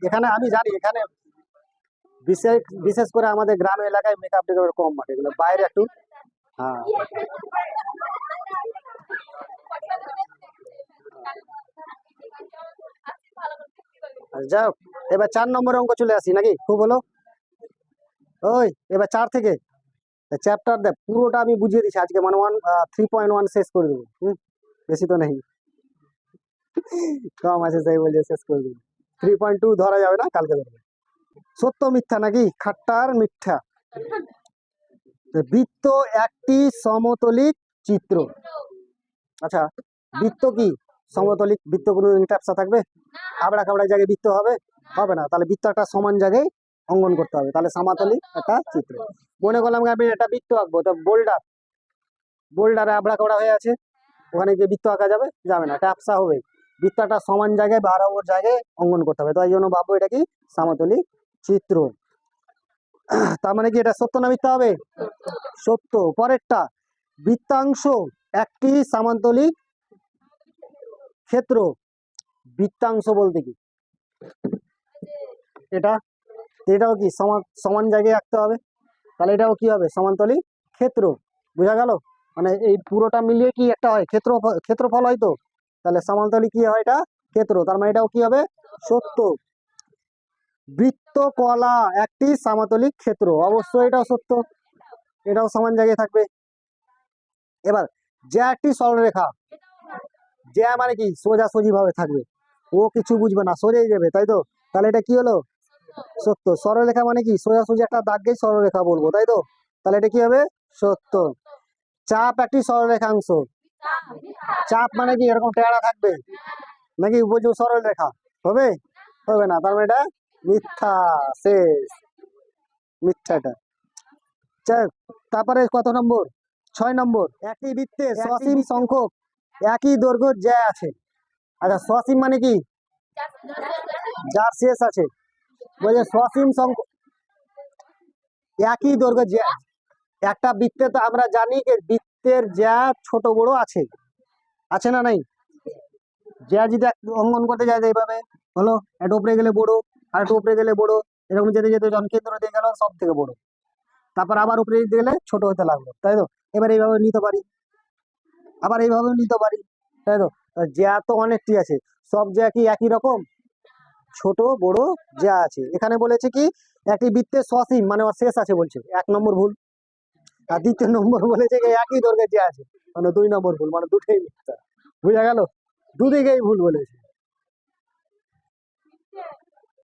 এখানে আমি জানি এখানে বিশেষ বিশেষ করে আমাদের গ্রাম এলাকায় মেকআপ টেকআপ কম মাঠে, এগুলো বাইরে একটু। হ্যাঁ, যাই হোক, এবার 4 নম্বরের অঙ্ক চলে আসি নাকি, খুব হলো। ওই এবার 4 থেকে চ্যাপ্টার দেখ পুরোটা আমি বুঝিয়ে দিচ্ছি আজকে, মানে 3.1 শেষ করে দেবো। বেশি তো নেই, কম আছে তাই বলছে শেষ করে দেবো। 3.2 ধরা যাবে না, কালকে ধরবে। সত্য মিথ্যা নাকি, খাট্টার মিথ্যা। বৃত্ত একটি সমতলিক চিত্র। আচ্ছা, বৃত্ত কি সমতলিক? বৃত্ত কোনো ট্যাপসা থাকবে? আবড়া খাবড়া জায়গায় বৃত্ত হবে? হবে না। তাহলে বৃত্ত একটা সমান জায়গায় অঙ্কন করতে হবে, তাহলে সমতলিক একটা চিত্র। মনে করলাম আমি একটা বৃত্ত আঁকবো, তো বোল্ডারে আবড়া খাবড়া হয়ে আছে, ওখানে গিয়ে বৃত্ত আঁকা যাবে? যাবে না, ট্যাপসা হবে। বৃত্তটা সমান জায়গায় বরাবর জায়গায় অঙ্কন করতে হবে, তাই জন্য ভাববো এটা কি সমতলিক চিত্র। তার মানে কি এটা সত্য না মিথ্যা হবে? সত্য। পরেরটা, বৃত্তাংশ একটি সমান্তলিক ক্ষেত্র। বৃত্তাংশ বলতে কি? এটাও কি সমান জায়গায় রাখতে হবে, তাহলে এটাও কি হবে সমান্তলিক ক্ষেত্র। বোঝা গেল? মানে এই পুরোটা মিলিয়ে কি একটা হয় ক্ষেত্রফল হয় তো, তাহলে সমান্তলিক কি হয়? এটা ক্ষেত্র, তার মানে এটাও কি হবে? সত্য। বৃত্তকলা একটি সমতলিক ক্ষেত্র, অবশ্যই এটাও সত্য, এটাও সমান জায়গায় থাকবে। এবার যে একটি সরলরেখা, যে মানে কি সোজাসুজি ভাবে থাকবে, ও কিছু বুঝবে না, সোজাই যাবে, তাই তো? তাহলে এটা কি হলো? সত্য। সরলরেখা মানে কি সোজাসুজি একটা দাগকেই সরলরেখা বলবো, তাই তো? তাহলে এটা কি হবে? সত্য। চাপ একটি সরলরেখাংশ। চাপ মানে কি এরকম টেড়া থাকবে নাকি বুঝো সরলরেখা? হবে? হবে না, তার মানে এটা মিথ্যা। শেষ, মিথ্যা এটা। তারপরে কত নম্বর? 6 নম্বর, একই বৃত্তে সসীম সংখ্যক একই দৈর্ঘ্য জ্যা আছে। আচ্ছা, সসীম মানে কি? যার শেষ আছে। বলছে সসীম সংখ্যক একই দৈর্ঘ্য জ্যা। একটা বৃত্তে তো আমরা জানি যে বৃত্তের জ্যা ছোট বড় আছে, আছে না নাই? জ্যা যদি অঙ্কন করতে যায় এইভাবে হলো, একটু উপরে গেলে বড়, আর একটু উপরে গেলে বড়, এরকম যেতে যেতে যখন কেন্দ্র দিয়ে গেল সব থেকে বড়, তারপর আবার উপরে গেলে ছোট হতে লাগলো, তাই তো? এবার এইভাবে নিতে পারি, আবার এইভাবে নিতে পারি, তাই তো? জ্যা তো অনেকটি আছে, সব জ্যা কি একই রকম? ছোট বড় জ্যা আছে। এখানে বলেছে কি একটি বৃত্তের সসীম মানে ওর শেষ আছে বলছে, 1 নম্বর ভুল। আর 2য় নম্বর বলেছে কি একই দৈর্ঘ্যের জ্যা আছে, মানে 2 নম্বর ভুল, মানে দুটোই মিথ্যা। বুঝা গেল? দুদিকেই ভুল বলেছে।